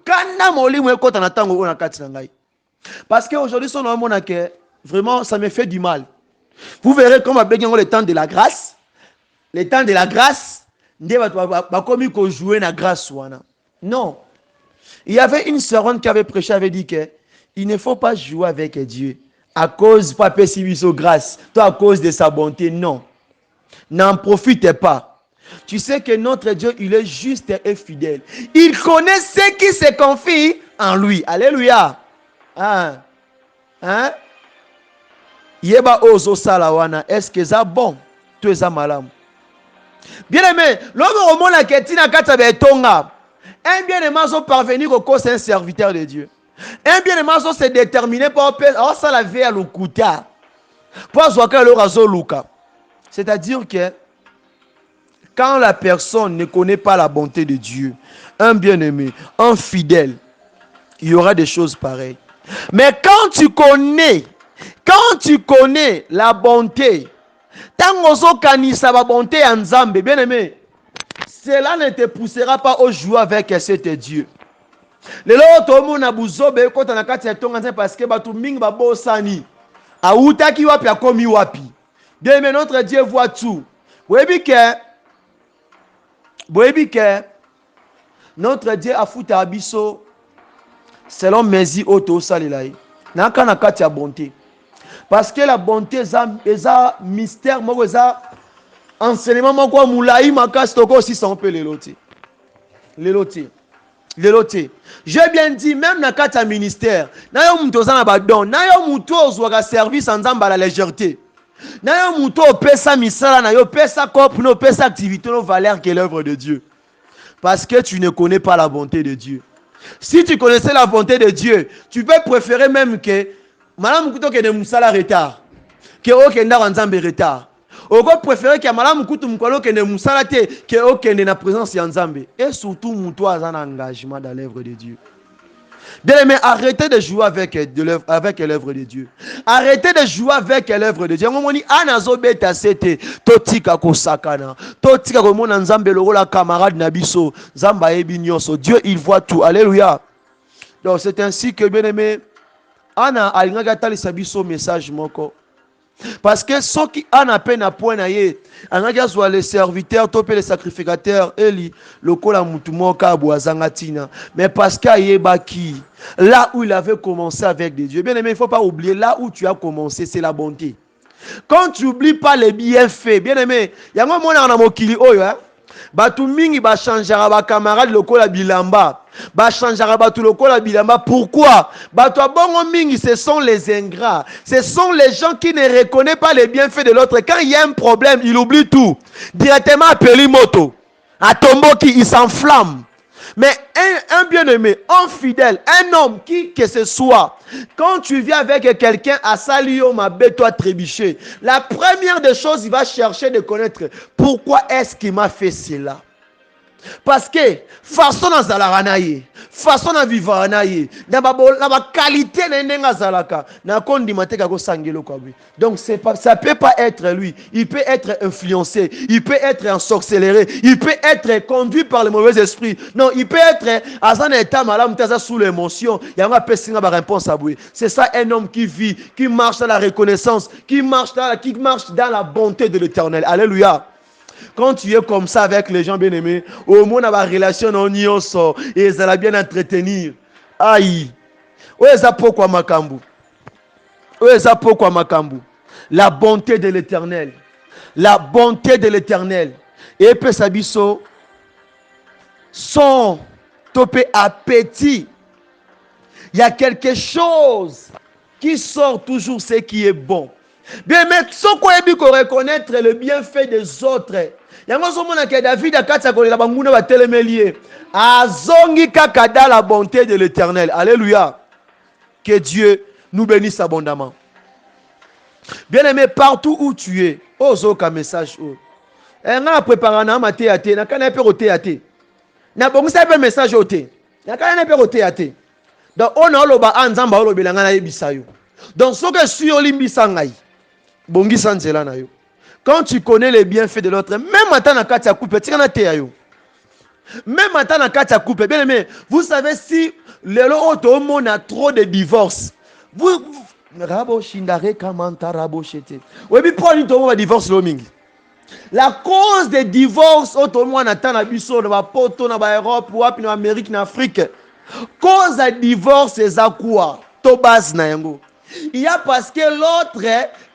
Kana molimo ekota na tango na kati na ngai. Parce qu'aujourd'hui, son homme, vraiment, ça me fait du mal. Vous verrez comment le temps de la grâce. Le temps de la grâce, comme il jouer la grâce. Non. Il y avait une sœur qui avait prêché, avait dit que il ne faut pas jouer avec Dieu à cause, pas de grâce, toi à cause de sa bonté. Non. N'en profitez pas. Tu sais que notre Dieu, il est juste et fidèle. Il connaît ceux qui se confient en lui. Alléluia. Hein? Hein? Yeba ozo salawana. Est-ce que ça bon? Tu es malam. Bien aimé, l'homme au monde a ketina katabe tonga. Un bien-aimé sont parvenir au cause un serviteur de Dieu. Un bien-aimé sont se déterminer pour ça la vie à l'okuta. Pour zoaka le razo luka. C'est-à-dire que quand la personne ne connaît pas la bonté de Dieu, un bien-aimé, un fidèle, il y aura des choses pareilles. Mais quand tu connais la bonté, tant que la bonté en Zambé, bien aimé, cela ne te poussera pas au jouer avec cet Dieu. Les autres monde na buzobe quand on a kati tonga parce que batu mingi ba bosani. Auta ki wapi akomi wapi. Bien aimé, notre Dieu voit tout. Boyebi que notre Dieu a foutu abiso selon mezi auto salilai. Na kana kati ya bonté. Parce que la bonté est un mystère, c'est un enseignement quoi moulaï makas toko aussi ça on peut les loter. J'ai bien dit même dans quatre ministère, na yo muto za na badon, na yo muto ozwa service en zamba la légèreté. Na yo muto pesa misala na yo pesa cop no pesa activité no valeur que l'œuvre de Dieu. Parce que tu ne connais pas la bonté de Dieu. Si tu connaissais la bonté de Dieu, tu peux préférer même que Madame Kouto que de Moussala retard, que Okenda Wanzambe retard. Ou préférer que Madame Kouto Moukwalo que de Moussala te, que Okenda na présence de Wanzambe. Et surtout, Moutoua a un engagement dans l'œuvre de Dieu. Bien aimé, arrêtez de jouer avec l'œuvre de Dieu. Arrêtez de jouer avec l'œuvre de Dieu. On dit anazo beta sete totika ko sakana. Totika ko mona nzambe lokola camarade nabiso, nzamba yebi nyonso. Dieu il voit tout. Alléluia. Donc c'est ainsi que bien aimé ana alinga talisa biso message moko. Parce que ceux qui en a peine à point naie, anga soit les serviteurs, topé les sacrificateurs, eli lokola mutumoka boazangatina. Mais parce qu'ayebaki, là où il avait commencé avec des dieux. Bien aimé, il ne faut pas oublier, là où tu as commencé, c'est la bonté. Quand tu n'oublies pas les bienfaits, bien aimé, il y a un moment dans mokili oyo, hein. Batu mingi ba changera ba camarade lokola bilamba. Ba changera batu lokola bilamba. Pourquoi? Batu abongo mingi, ce sont les ingrats. Ce sont les gens qui ne reconnaissent pas les bienfaits de l'autre. Quand il y a un problème, il oublie tout. Directement appelé moto. À Tomboki, il s'enflamme. Mais un bien-aimé, un fidèle, un homme qui que ce soit, quand tu viens avec quelqu'un à Salio, ma bête, toi trébucher, la première des choses, il va chercher de connaître pourquoi est-ce qu'il m'a fait cela. Parce que façon dans zalaranaye, façon dans vivanaye, na ba qualité na ndenga zalaka, na kondi mateka ko sangelo kwa lui. Donc ça peut pas être lui, il peut être influencé, il peut être ensorcelé, il peut être conduit par le mauvais esprit. Non, il peut être à un état malade sous l'émotion, il y a pas singa ba réponse à lui. C'est ça un homme qui vit, qui marche dans la reconnaissance, qui marche dans la bonté de l'Éternel. Alléluia. Quand tu es comme ça avec les gens bien-aimés, au moins dans la relation, on y sort et ils allaient bien entretenir. Aïe. Où est ça pourquoi Makambu? Où est ça pourquoi Makambu? La bonté de l'Éternel. La bonté de l'Éternel. Et puis Sabiso, son topé appétit. Il y a quelque chose qui sort toujours ce qui est bon. Bien, mais ce qu'on a dit qu'on reconnaître le bienfait des autres. Il y a un moment que David a dit que la banguna va télémélier. Azongi kakada la bonté de l'Éternel. Alléluia. Que Dieu nous bénisse abondamment. Bien aimé, partout où tu es, ozoka message. On a préparé un matéate, on a un peu au théâtre. On a un message au thé. On a un peu au théâtre. Donc on a loba anzamba lobe langana yebisayo. Donc ce que suis olimbi sangai. Bongi sanzela na yo. Quand tu connais les bienfaits de l'autre, même maintenant na kati ya coupe, tu kana te yo. Même en tant que couple, bien aimé, vous savez si le monde a trop de divorces. Vous rabo shindare kamanta rabo shete. Oui, puis pour nous divorce lomingi. La cause des divorces auto monde attend na biso na ba poto na ba Europe ou na Amérique na Afrique. Cause de divorce c'est quoi? To base na yango. Il y a parce que l'autre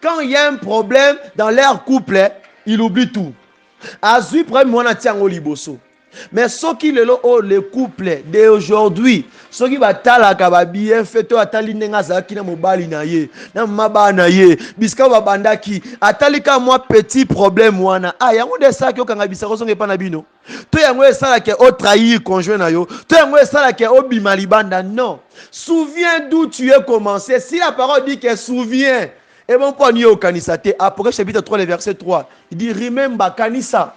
quand il y a un problème dans leur couple, il oublie tout. Azui problème mona tiango liboso. Mais ceux qui le couple d'aujourd'hui, ceux qui batalaka ba bien fait to atali ndenga zaki na mobali na ye, na maba na ye, biska ba bandaki, atalika moi petit problème wana. Ah yango de ça ki okanga bisako songe pa na bino. To yango esala ke o trahir conjoint na yo, to yango esala ke o bima libanda. Non. Souviens d'où tu es commencé. Si la parole dit que souviens, et bon point au kanisa te. Apocalypse chapitre 3 le verset 3. Il dit remember kanisa.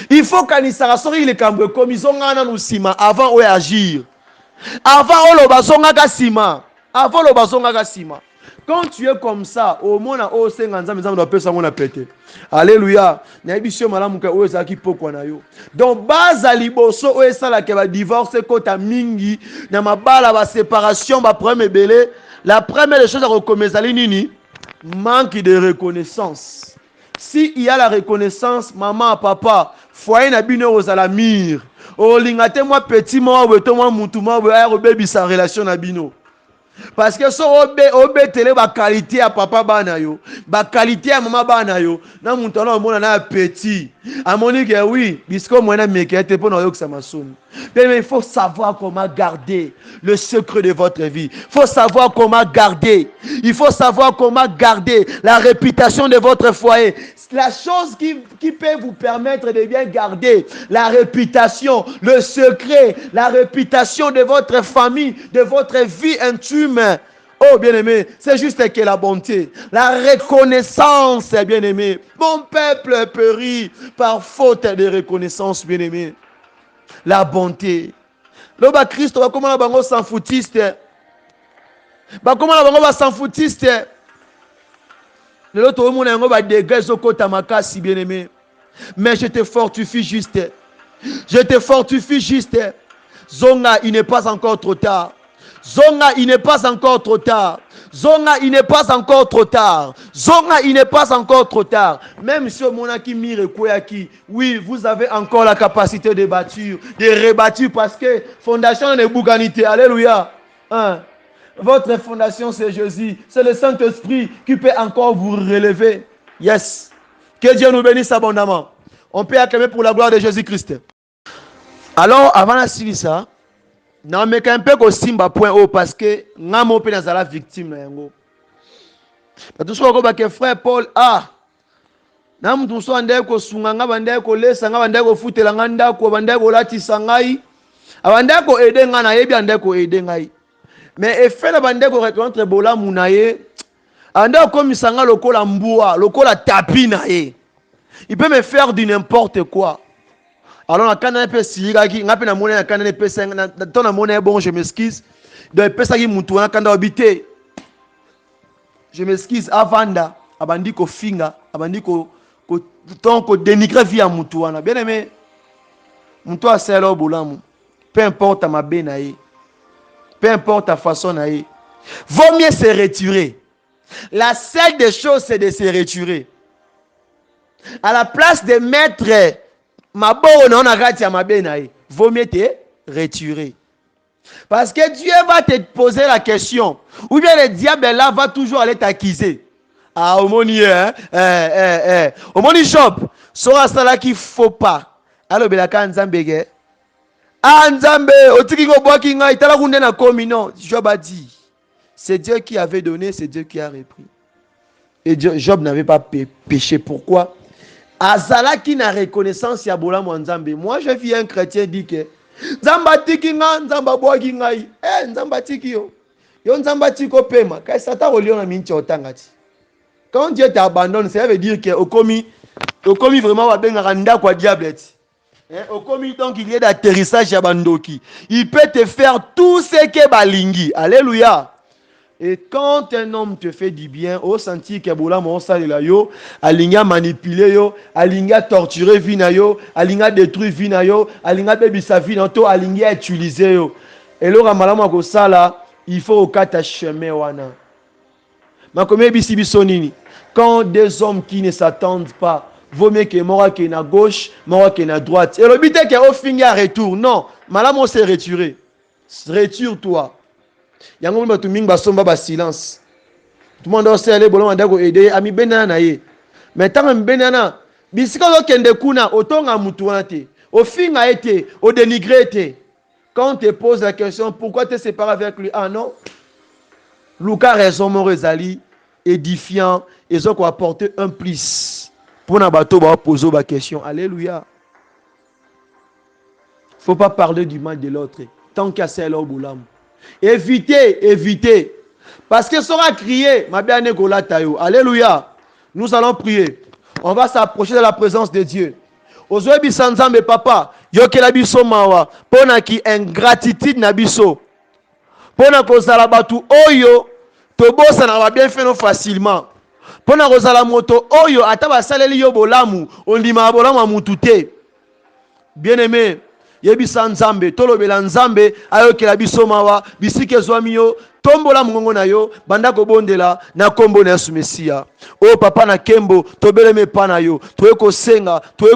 Il faut kanisa sori le kambo comme ils ont ngana nusima avant de agir. Avant le bazonga kasima. Avant le bazonga kasima. Quand tu es comme ça, au moins na o senga nzambe nzambe doit pesa ngona pété. Alléluia. Na ebisio malamu ka o ezaki pokwa na yo. Donc baza liboso o esala ke ba divorce kota mingi na mabala ba séparation ba problème belé. La première des choses à reconnaître nini manque de reconnaissance. Si il y a la reconnaissance, maman, papa, foyer na bino ozala mire. O lingate moi petit moi weto moi mutu moi o baby sa relation na bino. Parce que so obe tele ba qualité à papa bana yo, ba qualité à maman bana yo, na mutu na mona na petit. Amoni que oui, bisko moi na mekete pour na yo que ça m'a sonné. Mais il faut savoir comment garder le secret de votre vie. Il faut savoir comment garder. Il faut savoir comment garder la réputation de votre foyer. La chose qui peut vous permettre de bien garder la réputation, le secret, la réputation de votre famille, de votre vie intime. Oh bien-aimé, c'est juste que la bonté, la reconnaissance, bien-aimé. Mon peuple périt par faute de reconnaissance, bien-aimé. La bonté. Le bas Christ, comment la bango s'en foutiste? Comment la bango va s'en foutiste? L'autre monde va dégager au côté makasi bien-aimé. Mais je te fortifie juste. Je te fortifie juste. Zonga, il n'est pas encore trop tard. Zonga, il n'est pas encore trop tard. Zonga, il n'est pas encore trop tard. Zonga, il n'est pas encore trop tard. Même si au monaki mire koyaki, oui, vous avez encore la capacité de bâtir, de rebâtir parce que fondation n'est bouganité. Alléluia. Hein? Votre fondation, c'est Jésus. C'est le Saint-Esprit qui peut encore vous relever. Yes. Que Dieu nous bénisse abondamment. On peut acclamer pour la gloire de Jésus-Christ. Alors, avant la ça, non, mais quand même que simba point haut parce que n'a mon père dans la victime là yango. Parce que ce que frère Paul na mtu so ande ko sunga nga bande ko lesa nga bande ko futela nga ndako bande ko latisa ngai abande ko aider nga na yebi ande ko aider ngai. Mais effet la bande ko rencontre bola munaye ande ko misanga lokola mbua lokola tapi na ye. Il peut me faire du n'importe quoi. Alors, quand on a fait si, quand on a fait bon, je m'excuse. Donc, quand on habité, je m'excuse. Avanda, abandi ko finga, abandi ko dénigrer vie à mutuana. Bien aimé, mutua c'est là au boulamu. Peu importe ma benaï, peu importe ta façon naï, vaut mieux se retirer. La seule des choses, c'est de se retirer. À la place de mettre vaut mieux te retirer. Parce que Dieu va te poser la question. Ou bien le diable là va toujours aller t'accuser. Ah, au moni, au moni Job. Sora ça qu'il faut pas. Alors, belaka nzambege. Ah, nzambe, otikingo boakinga, itala kunde na komi. Non, Job a dit. C'est Dieu qui avait donné, c'est Dieu qui a repris. Et Job n'avait pas péché. Pourquoi? Azala qui n'a reconnaissance ya bola mwanzambe. Moi je vis un chrétien dit que nzamba tiki nga nzamba boaki ngai. Nzamba tiki yo. Yo nzamba tiko pema. Kai sata olio na minchi otangati. Quand Dieu t'abandonne, ça veut dire que okomi vraiment wa benga randa kwa diable. Okomi donc il y a d'atterrissage ya bandoki. Il peut te faire tout ce que balingi. Alléluia. Et quand un homme te fait du bien, au sentir que bola mon salela yo, alinga manipuler yo, alinga torturer vina yo, alinga détruire vina yo, alinga bebisa vina to, alinga utiliser yo. Et là malamu ko sala, il faut okata chemin wana. Makomé bisi bisonini. Quand des hommes qui ne s'attendent pas, vaut mieux que mora qui est à gauche, mora qui est à droite. Et le but est qu'au fin à retour. Non, malamu s'est retiré. Retire-toi. Yango batu mingi basomba ba silence. Tout le monde doit aller bolon andako aider ami benana ye. Mais tant benana, bisika lo kende kuna otonga mutu wana te. Au fin a été, au dénigré été. Quand on te pose la question pourquoi tu es séparé avec lui? Ah non. Lucas raison mon rezali édifiant et ça qu'on apporter un plus pour na bateau ba poser ba question. Alléluia. Faut pas parler du mal de l'autre tant qu'il y a celle au boulam. Évitez. Parce que ça va crier, ma bien tayo. Alléluia. Nous allons prier. On va s'approcher de la présence de Dieu. Aujourd'hui, Sanzambe papa, yokela biso mawa, pona ki ingratitude na biso. Pona kozala batu oyo, tobosa na bien fait facilement. Pona kozala moto oyo, ataba saleli yo bolamu, ondima bolamu amutute. Bien-aimé, yebisa nzambe tolobela nzambe ayokela biso mawa bisike zwami yo tombola mongongo na yo banda kobondela na kombo na Yesu Mesia. O papa na kembo tobeleme pa na yo toye kosenga toye